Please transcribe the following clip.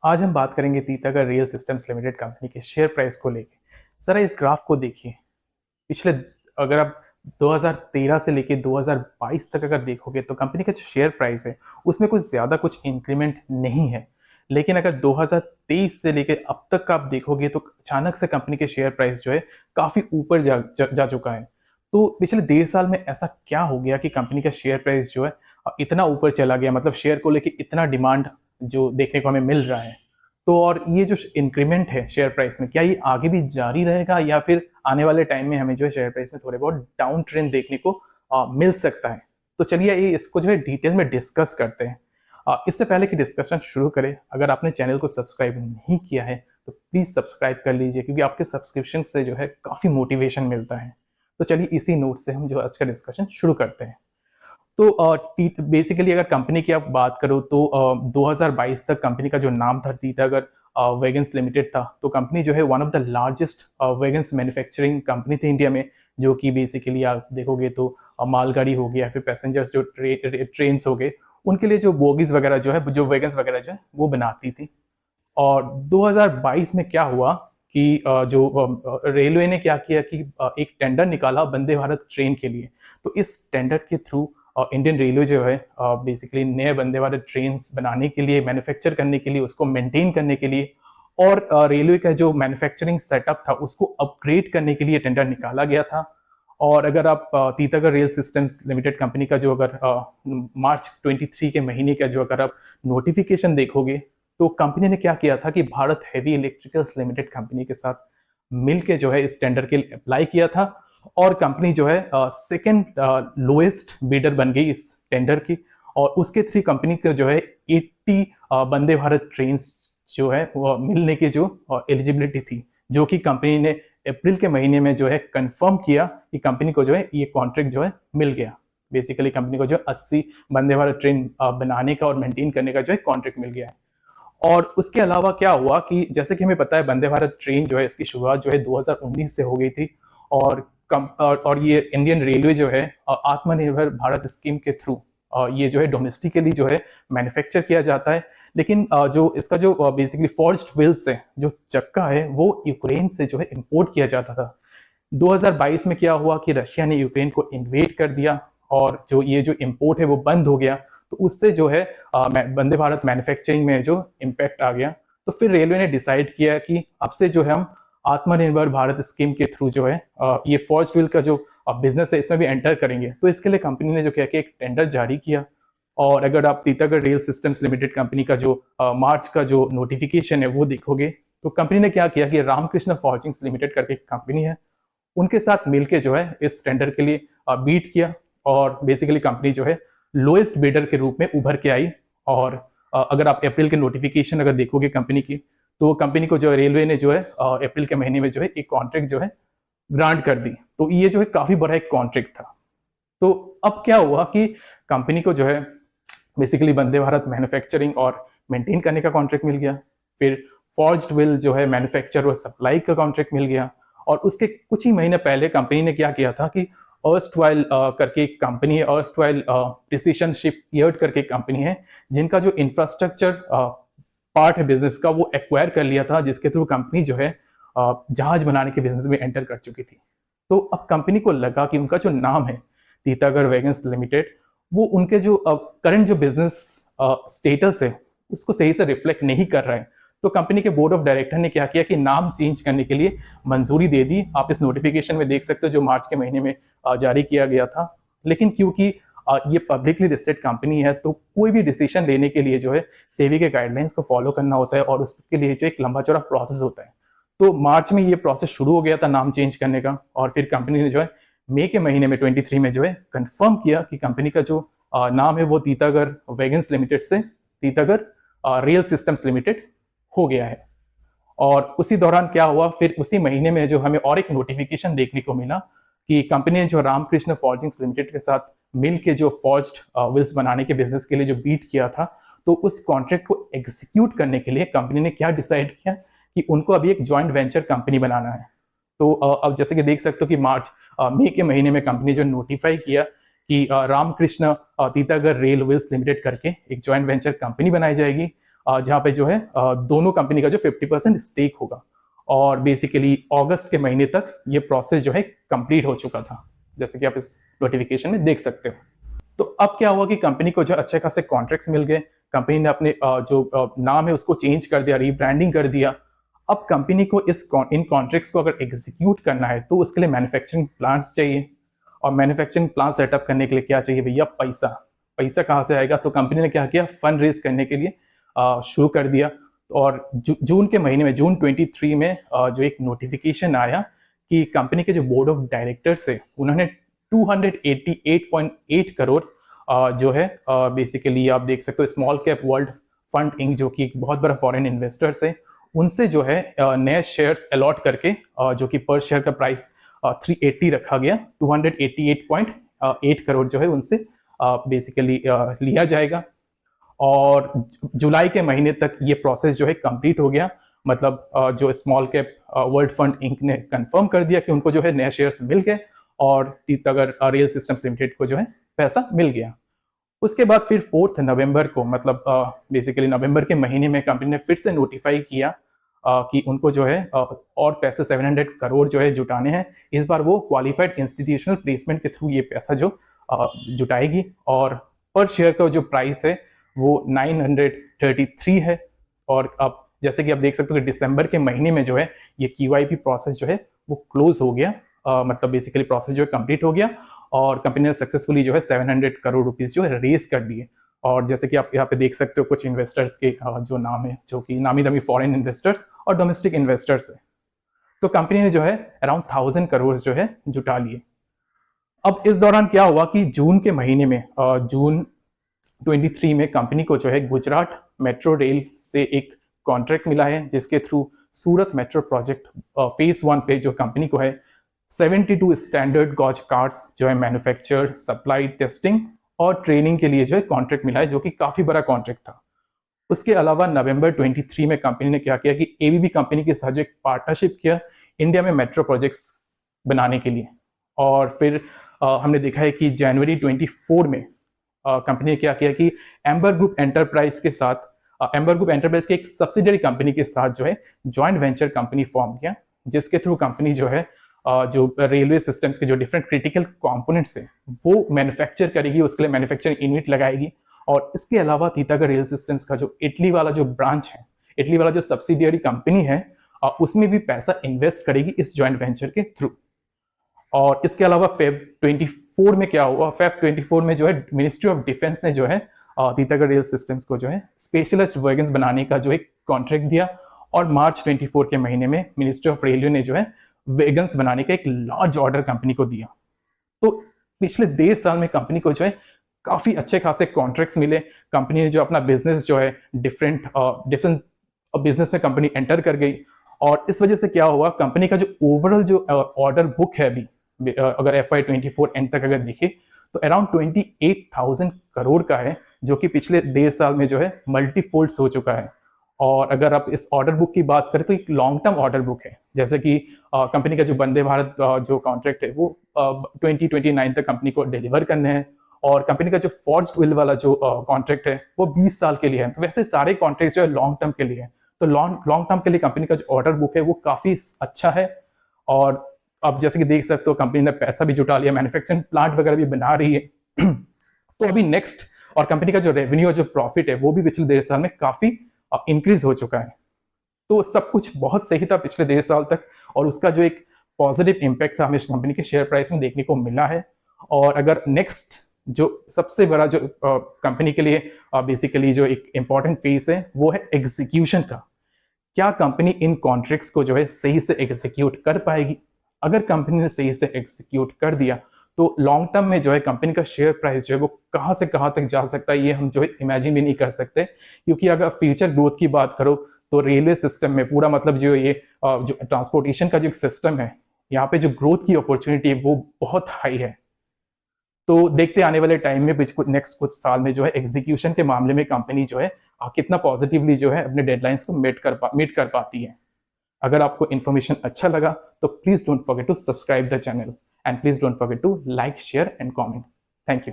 आज हम बात करेंगे Titagarh rail systems limited company के शेयर प्राइस को लेके। जरा इस ग्राफ को देखिए। पिछले अगर आप 2013 से लेके 2022 तक अगर देखोगे तो कंपनी का जो शेयर प्राइस है उसमें कुछ इंक्रीमेंट नहीं है। लेकिन अगर 2023 से लेके अब तक का आप देखोगे तो अचानक से कंपनी के शेयर प्राइस जो है काफी ऊपर जा चुका है। तो पिछले 1.5 साल में ऐसा क्या हो गया कि कंपनी का शेयर प्राइस जो है इतना ऊपर चला गया, मतलब शेयर को लेके इतना डिमांड जो देखने को हमें मिल रहा है। तो और ये जो इंक्रीमेंट है शेयर प्राइस में, क्या ये आगे भी जारी रहेगा या फिर आने वाले टाइम में हमें जो है शेयर प्राइस में थोड़े बहुत डाउन ट्रेंड देखने को मिल सकता है? तो चलिए ये इसको जो है डिटेल में डिस्कस करते हैं। इससे पहले कि डिस्कशन शुरू करें, अगर आपने चैनल को सब्सक्राइब नहीं किया है तो प्लीज़ सब्सक्राइब कर लीजिए, क्योंकि आपके सब्सक्रिप्शन से जो है काफ़ी मोटिवेशन मिलता है। तो चलिए इसी नोट से हम जो आज का डिस्कशन शुरू करते हैं। तो बेसिकली अगर कंपनी की आप बात करो तो 2022 तक कंपनी का जो नाम था तीतागढ़ वैगन्स लिमिटेड था। तो कंपनी जो है one of the largest wagons manufacturing company थी इंडिया में, जो कि बेसिकली आप देखोगे तो मालगाड़ी हो गया, फिर पैसेंजर्स जो ट्रेन्स हो गए, उनके लिए जो बोगीज वगैरह जो है, जो वैगन्स वगैरह जो है वो बनाती थी। और 2022 में क्या हुआ कि जो रेलवे ने क्या किया कि एक टेंडर निकाला वंदे भारत ट्रेन के लिए। तो इस टेंडर के थ्रू इंडियन रेलवे जो है बेसिकली नए वंदे भारत ट्रेन बनाने के लिए, मैन्युफैक्चर करने के लिए, उसको मेंटेन करने के लिए और रेलवे का जो मैन्युफैक्चरिंग सेटअप था उसको अपग्रेड करने के लिए टेंडर निकाला गया था। और अगर आप Titagarh rail systems limited company का जो अगर मार्च 23 के महीने का जो अगर आप नोटिफिकेशन देखोगे तो कंपनी ने क्या किया था कि Bharat heavy electricals limited company के साथ मिलके जो है इस टेंडर के लिए अप्लाई किया था। और कंपनी जो है सेकंड लोएस्ट बिडर बन गई इस टेंडर की। और उसके थ्रू कंपनी का जो है 80 वंदे भारत ट्रेन जो है वो मिलने की जो एलिजिबिलिटी थी, जो कि कंपनी ने अप्रैल के महीने में जो है कंफर्म किया कि कंपनी को जो है ये कॉन्ट्रैक्ट जो है मिल गया। बेसिकली कंपनी को जो 80 वंदे भारत ट्रेन बनाने का और मेंटेन करने का जो है कॉन्ट्रैक्ट मिल गया है। और उसके अलावा क्या हुआ कि जैसे कि हमें पता है वंदे भारत ट्रेन जो है इसकी शुरुआत जो है 2019 से हो गई थी। और ये इंडियन रेलवे जो है आत्मनिर्भर भारत स्कीम के थ्रू ये जो है डोमेस्टिकली जो है मैन्युफैक्चर किया जाता है। लेकिन जो इसका जो बेसिकली फॉर्ज्ड व्हील्स है, जो चक्का है, वो यूक्रेन से जो है इंपोर्ट किया जाता था। 2022 में क्या हुआ कि रशिया ने यूक्रेन को इन्वेड कर दिया और जो ये जो इंपोर्ट है वो बंद हो गया। तो उससे जो है वंदे भारत मैन्युफैक्चरिंग में जो इम्पैक्ट आ गया। तो फिर रेलवे ने डिसाइड किया कि अब से जो है हम आत्मनिर्भर भारत स्कीम के थ्रू जो है ये फॉर्ज्ड व्हील का जो बिजनेस है इसमें भी एंटर करेंगे। तो इसके लिए कंपनी ने जो किया कि एक टेंडर जारी किया। और अगर आप Titagarh rail systems limited company का जो मार्च का जो नोटिफिकेशन है वो देखोगे तो कंपनी ने क्या किया कि रामकृष्ण फॉर्जिंग्स लिमिटेड करके एक कंपनी है, उनके साथ मिलके जो है इस टेंडर के लिए बीट किया। और बेसिकली कंपनी जो है लोएस्ट बिडर के रूप में उभर के आई। और अगर आप अप्रैल के नोटिफिकेशन अगर देखोगे कंपनी की, तो कंपनी को जो रेलवे ने जो है अप्रैल के महीने में जो है एक कॉन्ट्रैक्ट जो है ग्रांट कर दी। तो ये जो है काफी बड़ा एक कॉन्ट्रैक्ट था। तो अब क्या हुआ कि कंपनी को जो है बेसिकली वंदे भारत मैन्युफैक्चरिंग और मेंटेन करने का कॉन्ट्रैक्ट मिल गया। फिर फॉर्ज्ड व्हील जो है मैन्युफैक्चर और सप्लाई का कॉन्ट्रैक्ट मिल गया। और उसके कुछ ही महीने पहले कंपनी ने क्या किया था कि अर्स्टवाइल करके एक कंपनी है, अर्स्टवाइल प्रिसीशन शिप यार्ड करके एक कंपनी है, जिनका जो इंफ्रास्ट्रक्चर पार्ट है बिजनेस का वो एक्वायर कर लिया था, जिसके थ्रू कंपनी जो है जहाज बनाने के बिजनेस में एंटर कर चुकी थी। तो अब कंपनी को लगा कि उनका जो नाम है तीतागढ़ वैगन्स लिमिटेड, वो उनके जो करंट जो बिजनेस स्टेटस है उसको सही से रिफ्लेक्ट नहीं कर रहा है। तो कंपनी के बोर्ड ऑफ डायरेक्टर ने क्या किया कि नाम चेंज करने के लिए मंजूरी दे दी। आप इस नोटिफिकेशन में देख सकते हो जो मार्च के महीने में जारी किया गया था। लेकिन क्योंकि ये पब्लिकली लिस्टेड कंपनी है तो कोई भी डिसीजन लेने के लिए जो है सेबी के गाइडलाइंस को फॉलो करना होता है और उसके लिए जो एक लंबा चौड़ा प्रोसेस होता है। तो मार्च में ये प्रोसेस शुरू हो गया था नाम चेंज करने का। और फिर कंपनी ने जो है मई के महीने में 23 में जो है कंफर्म किया कि कंपनी का जो नाम है वो तीतागढ़ वैगन्स लिमिटेड से तीतागढ़ रेल सिस्टम्स लिमिटेड हो गया है। और उसी दौरान क्या हुआ, फिर उसी महीने में जो हमें और एक नोटिफिकेशन देखने को मिला कि कंपनी ने जो रामकृष्ण फॉर्जिंग्स लिमिटेड के साथ मिल के जो फॉर्ज्ड व्हील्स बनाने के बिजनेस के लिए जो बीट किया था, तो उस कॉन्ट्रैक्ट को एग्जीक्यूट करने के लिए कंपनी ने क्या डिसाइड किया कि उनको अभी एक जॉइंट वेंचर कंपनी बनाना है। तो अब जैसे कि देख सकते हो कि मई के महीने में कंपनी जो नोटिफाई किया कि Ramakrishna Titagarh rail wheels limited करके एक जॉइंट वेंचर कंपनी बनाई जाएगी। जहाँ पे जो है दोनों कंपनी का जो 50% स्टेक होगा। और बेसिकली अगस्त के महीने तक ये प्रोसेस जो है कंप्लीट हो चुका था, जैसे कि आप इस नोटिफिकेशन में देख सकते हो। तो अब क्या हुआ कि कंपनी को जो अच्छे खासे कॉन्ट्रैक्ट्स मिल गए, कंपनी ने अपने जो नाम है उसको चेंज कर दिया, रीब्रांडिंग कर दिया। अब कंपनी को इन कॉन्ट्रैक्ट्स को अगर एग्जीक्यूट करना है तो उसके लिए मैन्युफैक्चरिंग प्लांट्स चाहिए, और मैन्युफैक्चरिंग प्लांट सेटअप करने के लिए क्या चाहिए भैया, पैसा। पैसा कहाँ से आएगा, तो कंपनी ने क्या किया, फंड रेज करने के लिए शुरू कर दिया। और जून के महीने में, जून 23 में जो एक नोटिफिकेशन आया कि कंपनी के जो बोर्ड ऑफ डायरेक्टर्स है उन्होंने 288.8 करोड़ जो है बेसिकली आप देख सकते हो small cap world fund inc, जो कि एक बहुत बड़ा फॉरेन इन्वेस्टर्स है, उनसे जो है नए शेयर्स अलॉट करके जो कि पर शेयर का प्राइस 380 रखा गया, 288.8 करोड़ जो है उनसे बेसिकली लिया जाएगा। और जुलाई के महीने तक ये प्रोसेस जो है कंप्लीट हो गया। मतलब जो small cap world fund inc ने कंफर्म कर दिया कि उनको जो है नए शेयर्स मिल गए, और तीतागर रेल सिस्टम्स लिमिटेड को जो है पैसा मिल गया। उसके बाद फिर 4 नवंबर को, मतलब बेसिकली नवंबर के महीने में कंपनी ने फिर से नोटिफाई किया कि उनको जो है और पैसे 700 करोड़ जो है जुटाने हैं। इस बार वो क्वालिफाइड इंस्टीट्यूशनल प्लेसमेंट के थ्रू ये पैसा जो जुटाएगी, और पर शेयर का जो प्राइस है वो 933 है। और अब जैसे कि आप देख सकते हो कि दिसंबर के महीने में जो है ये QIP प्रोसेस जो है वो क्लोज हो गया, मतलब बेसिकली प्रोसेस जो है कंप्लीट हो गया, और कंपनी ने सक्सेसफुली जो है 700 करोड़ रुपीस जो है रेज कर दिए। और जैसे कि आप यहाँ पे देख सकते हो कुछ इन्वेस्टर्स के जो नाम है, जो कि नामी दामी फॉरेन इन्वेस्टर्स और डोमेस्टिक इन्वेस्टर्स है। तो कंपनी ने जो है अराउंड 1000 करोड़ जो है जुटा लिए। अब इस दौरान क्या हुआ कि जून के महीने में, जून 23 में कंपनी को जो है गुजरात मेट्रो रेल से एक कॉन्ट्रैक्ट मिला है, जिसके थ्रू सूरत मेट्रो प्रोजेक्ट फेज 1 पे जो कंपनी को है 72 स्टैंडर्ड गॉज कार्ड्स जो है मैन्युफैक्चर, सप्लाई, टेस्टिंग और ट्रेनिंग के लिए जो है कॉन्ट्रैक्ट मिला है, जो कि काफी बड़ा कॉन्ट्रैक्ट था। उसके अलावा नवंबर 23 में कंपनी ने क्या किया कि ABB कंपनी के साथ जो एक पार्टनरशिप किया इंडिया में मेट्रो प्रोजेक्ट्स बनाने के लिए। और फिर हमने देखा है कि जनवरी 24 में कंपनी ने क्या किया कि एम्बर ग्रुप एंटरप्राइज के साथ, एम्बर ग्रुप एंटरप्राइज के एक सब्सिडियरी कंपनी के साथ जो है जॉइंट वेंचर कंपनी फॉर्म किया, जिसके थ्रू कंपनी जो है जो रेलवे सिस्टम्स के जो डिफरेंट क्रिटिकल कंपोनेंट्स है वो मैन्युफैक्चर करेगी, उसके लिए मैन्युफैक्चरिंग यूनिट लगाएगी। और इसके अलावा तीतागर रेल सिस्टम्स का जो इटली वाला जो ब्रांच है, इटली वाला जो सब्सिडियरी कंपनी है, उसमें भी पैसा इन्वेस्ट करेगी इस जॉइंट वेंचर के थ्रू। और इसके अलावा फेब 24 में क्या हुआ, फेब 24 में जो है मिनिस्ट्री ऑफ डिफेंस ने जो है तीतागर रेल सिस्टम्स को जो है स्पेशलिस्ट वैगन्स बनाने का जो एक कॉन्ट्रैक्ट दिया। और मार्च 24 के महीने में मिनिस्ट्री ऑफ रेलवे ने जो है वैगन्स बनाने का एक लार्ज ऑर्डर कंपनी को दिया। तो पिछले 1.5 साल में कंपनी को जो है काफी अच्छे खासे कॉन्ट्रैक्ट्स मिले। कंपनी ने जो अपना बिजनेस जो है डिफरेंट बिजनेस में कंपनी एंटर कर गई। और इस वजह से क्या हुआ, कंपनी का जो ओवरऑल जो ऑर्डर बुक है अभी, अगर FY24 एंड तक अगर देखे तो अराउंड 28,000 करोड़ का है, जो कि पिछले 1.5 साल में जो है मल्टीफोल्ड्स हो चुका है। और अगर आप इस ऑर्डर बुक की बात करें तो एक लॉन्ग टर्म ऑर्डर बुक है, जैसे कि कंपनी का जो वंदे भारत जो कॉन्ट्रैक्ट है वो 2029 तक कंपनी को डिलीवर करने हैं। और कंपनी का जो फॉर्ज्ड व्हील वाला जो कॉन्ट्रैक्ट है वो 20 साल के लिए है। तो वैसे सारे कॉन्ट्रैक्ट जो है लॉन्ग टर्म के लिए है। तो लॉन्ग टर्म के लिए कंपनी का जो ऑर्डर बुक है वो काफी अच्छा है। और आप जैसे कि देख सकते हो कंपनी ने पैसा भी जुटा लिया, मैन्युफैक्चरिंग प्लांट वगैरह भी बना रही है। तो अभी नेक्स्ट, और कंपनी का जो रेवेन्यू और जो प्रॉफिट है वो भी पिछले 1.5 साल में काफी इंक्रीज हो चुका है। तो सब कुछ बहुत सही था पिछले 1.5 साल तक, और उसका जो एक पॉजिटिव इम्पैक्ट था हमें इस कंपनी के शेयर प्राइस में देखने को मिला है। और अगर नेक्स्ट जो सबसे बड़ा जो कंपनी के लिए बेसिकली जो एक इंपॉर्टेंट फेज है वो है एग्जीक्यूशन का। क्या कंपनी इन कॉन्ट्रैक्ट्स को जो है सही से एग्जीक्यूट कर पाएगी? अगर कंपनी ने सही से एग्जीक्यूट कर दिया तो लॉन्ग टर्म में जो है कंपनी का शेयर प्राइस जो है वो कहां से कहां तक जा सकता है ये हम जो है इमेजिन भी नहीं कर सकते। क्योंकि अगर फ्यूचर ग्रोथ की बात करो तो रेलवे सिस्टम में पूरा मतलब जो ये जो ट्रांसपोर्टेशन का जो सिस्टम है, यहाँ पे जो ग्रोथ की अपॉर्चुनिटी है वो बहुत हाई है। तो देखते आने वाले टाइम में नेक्स्ट कुछ साल में जो है एग्जीक्यूशन के मामले में कंपनी जो है कितना पॉजिटिवली जो है अपने डेडलाइंस को मीट कर पाती है। अगर आपको इन्फॉर्मेशन अच्छा लगा तो please don't forget to subscribe the channel, and please don't forget to like, share and comment. Thank you.